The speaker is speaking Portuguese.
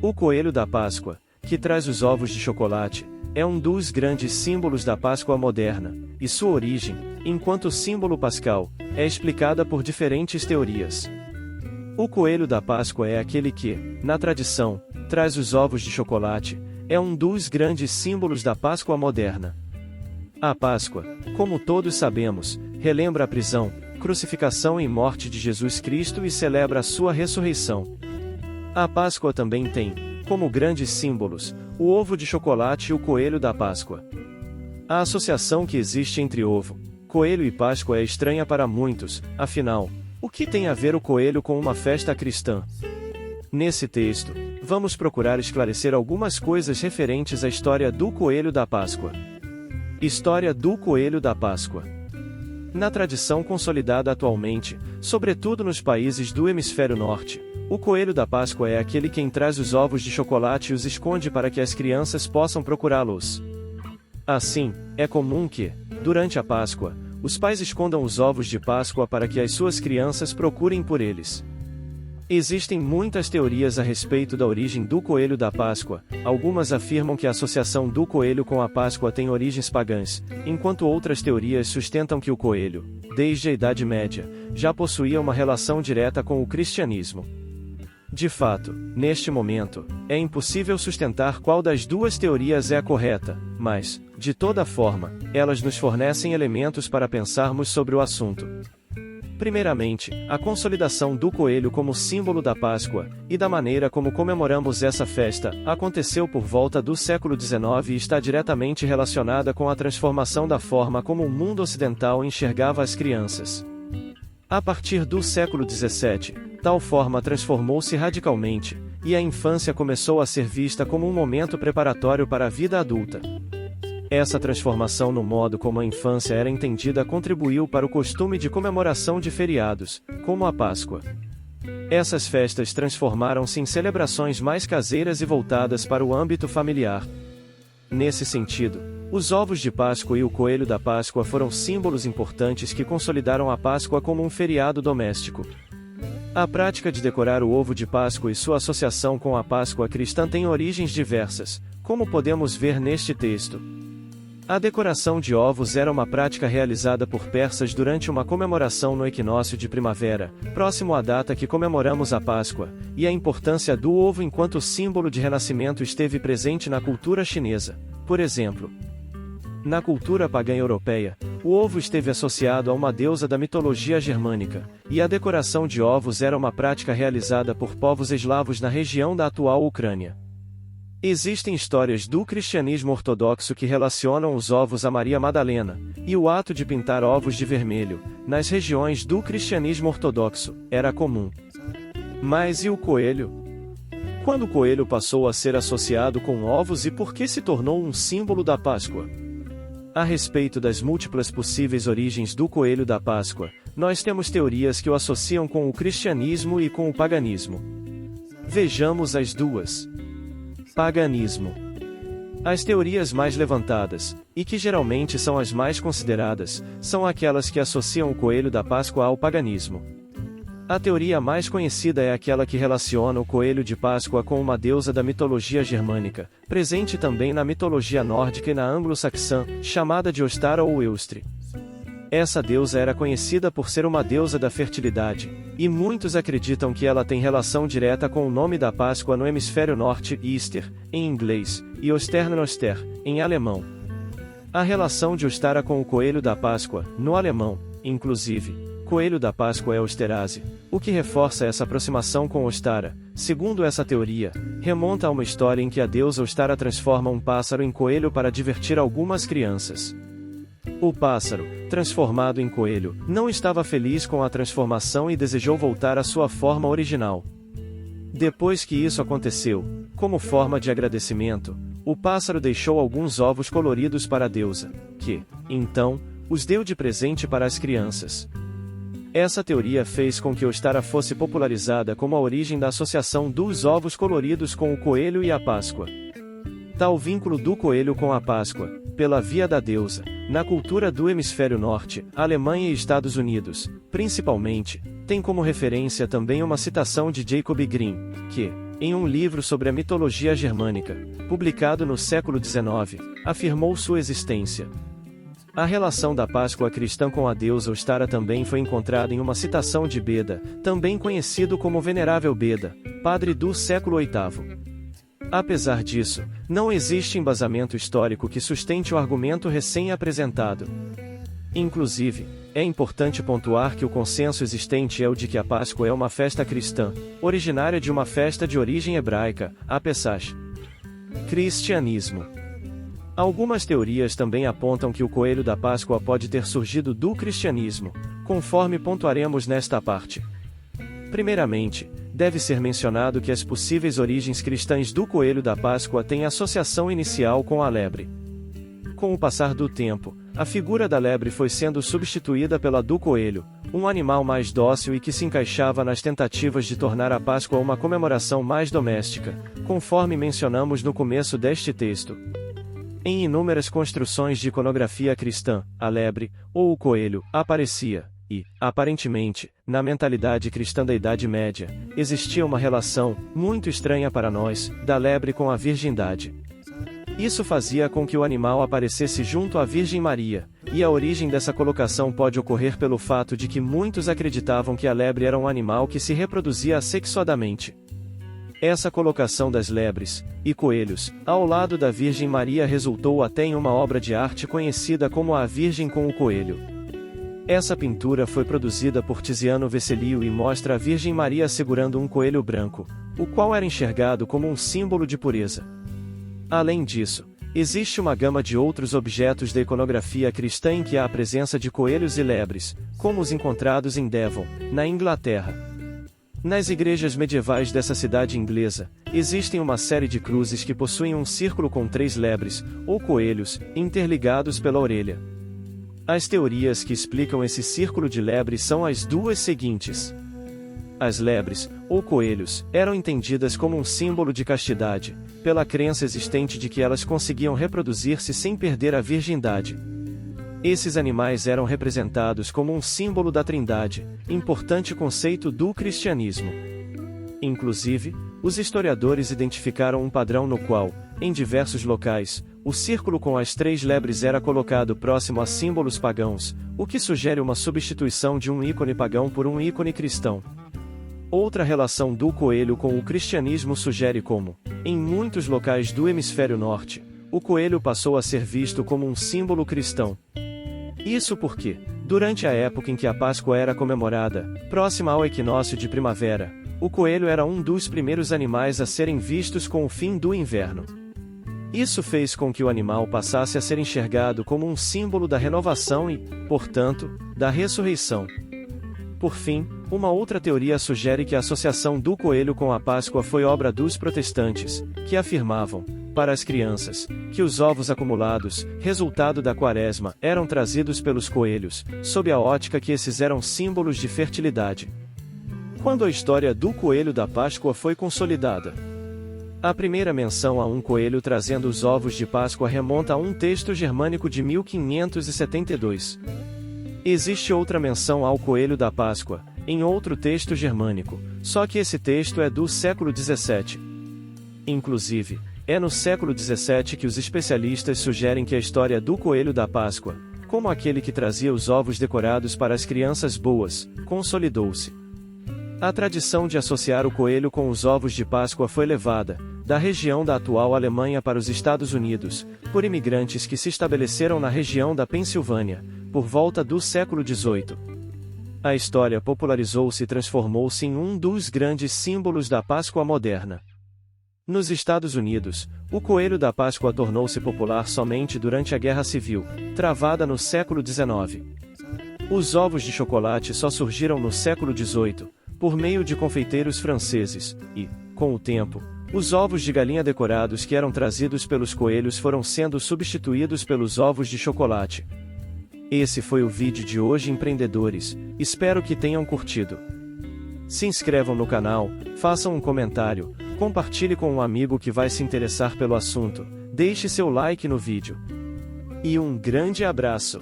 O coelho da Páscoa, que traz os ovos de chocolate, é um dos grandes símbolos da Páscoa moderna, e sua origem, enquanto símbolo pascal, é explicada por diferentes teorias. O coelho da Páscoa é aquele que, na tradição, traz os ovos de chocolate, é um dos grandes símbolos da Páscoa moderna. A Páscoa, como todos sabemos, relembra a prisão, crucificação e morte de Jesus Cristo e celebra a sua ressurreição. A Páscoa também tem, como grandes símbolos, o ovo de chocolate e o coelho da Páscoa. A associação que existe entre ovo, coelho e Páscoa é estranha para muitos, afinal, o que tem a ver o coelho com uma festa cristã? Nesse texto, vamos procurar esclarecer algumas coisas referentes à história do coelho da Páscoa. História do coelho da Páscoa. Na tradição consolidada atualmente, sobretudo nos países do hemisfério norte, o coelho da Páscoa é aquele quem traz os ovos de chocolate e os esconde para que as crianças possam procurá-los. Assim, é comum que, durante a Páscoa, os pais escondam os ovos de Páscoa para que as suas crianças procurem por eles. Existem muitas teorias a respeito da origem do coelho da Páscoa. Algumas afirmam que a associação do coelho com a Páscoa tem origens pagãs, enquanto outras teorias sustentam que o coelho, desde a Idade Média, já possuía uma relação direta com o cristianismo. De fato, neste momento, é impossível sustentar qual das duas teorias é a correta, mas, de toda forma, elas nos fornecem elementos para pensarmos sobre o assunto. Primeiramente, a consolidação do coelho como símbolo da Páscoa, e da maneira como comemoramos essa festa, aconteceu por volta do século XIX e está diretamente relacionada com a transformação da forma como o mundo ocidental enxergava as crianças. A partir do século XVII, tal forma transformou-se radicalmente, e a infância começou a ser vista como um momento preparatório para a vida adulta. Essa transformação no modo como a infância era entendida contribuiu para o costume de comemoração de feriados, como a Páscoa. Essas festas transformaram-se em celebrações mais caseiras e voltadas para o âmbito familiar. Nesse sentido, os ovos de Páscoa e o coelho da Páscoa foram símbolos importantes que consolidaram a Páscoa como um feriado doméstico. A prática de decorar o ovo de Páscoa e sua associação com a Páscoa cristã tem origens diversas, como podemos ver neste texto. A decoração de ovos era uma prática realizada por persas durante uma comemoração no equinócio de primavera, próximo à data que comemoramos a Páscoa, e a importância do ovo enquanto símbolo de renascimento esteve presente na cultura chinesa. Por exemplo, na cultura pagã europeia, o ovo esteve associado a uma deusa da mitologia germânica, e a decoração de ovos era uma prática realizada por povos eslavos na região da atual Ucrânia. Existem histórias do cristianismo ortodoxo que relacionam os ovos a Maria Madalena, e o ato de pintar ovos de vermelho, nas regiões do cristianismo ortodoxo, era comum. Mas e o coelho? Quando o coelho passou a ser associado com ovos e por que se tornou um símbolo da Páscoa? A respeito das múltiplas possíveis origens do coelho da Páscoa, nós temos teorias que o associam com o cristianismo e com o paganismo. Vejamos as duas. Paganismo. As teorias mais levantadas, e que geralmente são as mais consideradas, são aquelas que associam o coelho da Páscoa ao paganismo. A teoria mais conhecida é aquela que relaciona o coelho de Páscoa com uma deusa da mitologia germânica, presente também na mitologia nórdica e na anglo-saxã, chamada de Ostara ou Eustre. Essa deusa era conhecida por ser uma deusa da fertilidade, e muitos acreditam que ela tem relação direta com o nome da Páscoa no hemisfério norte, Easter, em inglês, e Osternoster, em alemão. A relação de Ostara com o coelho da Páscoa, no alemão, inclusive, coelho da Páscoa é Osterase, o que reforça essa aproximação com Ostara. Segundo essa teoria, remonta a uma história em que a deusa Ostara transforma um pássaro em coelho para divertir algumas crianças. O pássaro, transformado em coelho, não estava feliz com a transformação e desejou voltar à sua forma original. Depois que isso aconteceu, como forma de agradecimento, o pássaro deixou alguns ovos coloridos para a deusa, que, então, os deu de presente para as crianças. Essa teoria fez com que Ostara fosse popularizada como a origem da associação dos ovos coloridos com o coelho e a Páscoa. Tal vínculo do coelho com a Páscoa, pela via da deusa, na cultura do hemisfério norte, Alemanha e Estados Unidos, principalmente, tem como referência também uma citação de Jacob Grimm, que, em um livro sobre a mitologia germânica, publicado no século XIX, afirmou sua existência. A relação da Páscoa cristã com a deusa Ostara também foi encontrada em uma citação de Beda, também conhecido como Venerável Beda, padre do século VIII. Apesar disso, não existe embasamento histórico que sustente o argumento recém-apresentado. Inclusive, é importante pontuar que o consenso existente é o de que a Páscoa é uma festa cristã, originária de uma festa de origem hebraica, a Pesach. Cristianismo. Algumas teorias também apontam que o coelho da Páscoa pode ter surgido do cristianismo, conforme pontuaremos nesta parte. Primeiramente, deve ser mencionado que as possíveis origens cristãs do coelho da Páscoa têm associação inicial com a lebre. Com o passar do tempo, a figura da lebre foi sendo substituída pela do coelho, um animal mais dócil e que se encaixava nas tentativas de tornar a Páscoa uma comemoração mais doméstica, conforme mencionamos no começo deste texto. Em inúmeras construções de iconografia cristã, a lebre, ou o coelho, aparecia, e, aparentemente, na mentalidade cristã da Idade Média, existia uma relação, muito estranha para nós, da lebre com a virgindade. Isso fazia com que o animal aparecesse junto à Virgem Maria, e a origem dessa colocação pode ocorrer pelo fato de que muitos acreditavam que a lebre era um animal que se reproduzia assexuadamente. Essa colocação das lebres e coelhos, ao lado da Virgem Maria resultou até em uma obra de arte conhecida como A Virgem com o Coelho. Essa pintura foi produzida por Tiziano Vecellio e mostra a Virgem Maria segurando um coelho branco, o qual era enxergado como um símbolo de pureza. Além disso, existe uma gama de outros objetos da iconografia cristã em que há a presença de coelhos e lebres, como os encontrados em Devon, na Inglaterra. Nas igrejas medievais dessa cidade inglesa, existem uma série de cruzes que possuem um círculo com 3 lebres, ou coelhos, interligados pela orelha. As teorias que explicam esse círculo de lebres são as duas seguintes. As lebres, ou coelhos, eram entendidas como um símbolo de castidade, pela crença existente de que elas conseguiam reproduzir-se sem perder a virgindade. Esses animais eram representados como um símbolo da Trindade, importante conceito do cristianismo. Inclusive, os historiadores identificaram um padrão no qual, em diversos locais, o círculo com as 3 lebres era colocado próximo a símbolos pagãos, o que sugere uma substituição de um ícone pagão por um ícone cristão. Outra relação do coelho com o cristianismo sugere como, em muitos locais do hemisfério norte, o coelho passou a ser visto como um símbolo cristão. Isso porque, durante a época em que a Páscoa era comemorada, próxima ao equinócio de primavera, o coelho era um dos primeiros animais a serem vistos com o fim do inverno. Isso fez com que o animal passasse a ser enxergado como um símbolo da renovação e, portanto, da ressurreição. Por fim, uma outra teoria sugere que a associação do coelho com a Páscoa foi obra dos protestantes, que afirmavam, para as crianças, que os ovos acumulados, resultado da quaresma, eram trazidos pelos coelhos, sob a ótica que esses eram símbolos de fertilidade. Quando a história do coelho da Páscoa foi consolidada? A primeira menção a um coelho trazendo os ovos de Páscoa remonta a um texto germânico de 1572. Existe outra menção ao coelho da Páscoa, em outro texto germânico, só que esse texto é do século XVII. Inclusive, é no século XVII que os especialistas sugerem que a história do coelho da Páscoa, como aquele que trazia os ovos decorados para as crianças boas, consolidou-se. A tradição de associar o coelho com os ovos de Páscoa foi levada, da região da atual Alemanha para os Estados Unidos, por imigrantes que se estabeleceram na região da Pensilvânia, por volta do século XVIII. A história popularizou-se e transformou-se em um dos grandes símbolos da Páscoa moderna. Nos Estados Unidos, o coelho da Páscoa tornou-se popular somente durante a Guerra Civil, travada no século XIX. Os ovos de chocolate só surgiram no século XVIII, por meio de confeiteiros franceses, e, com o tempo, os ovos de galinha decorados que eram trazidos pelos coelhos foram sendo substituídos pelos ovos de chocolate. Esse foi o vídeo de hoje, empreendedores, espero que tenham curtido. Se inscrevam no canal, façam um comentário, compartilhe com um amigo que vai se interessar pelo assunto, deixe seu like no vídeo. E um grande abraço!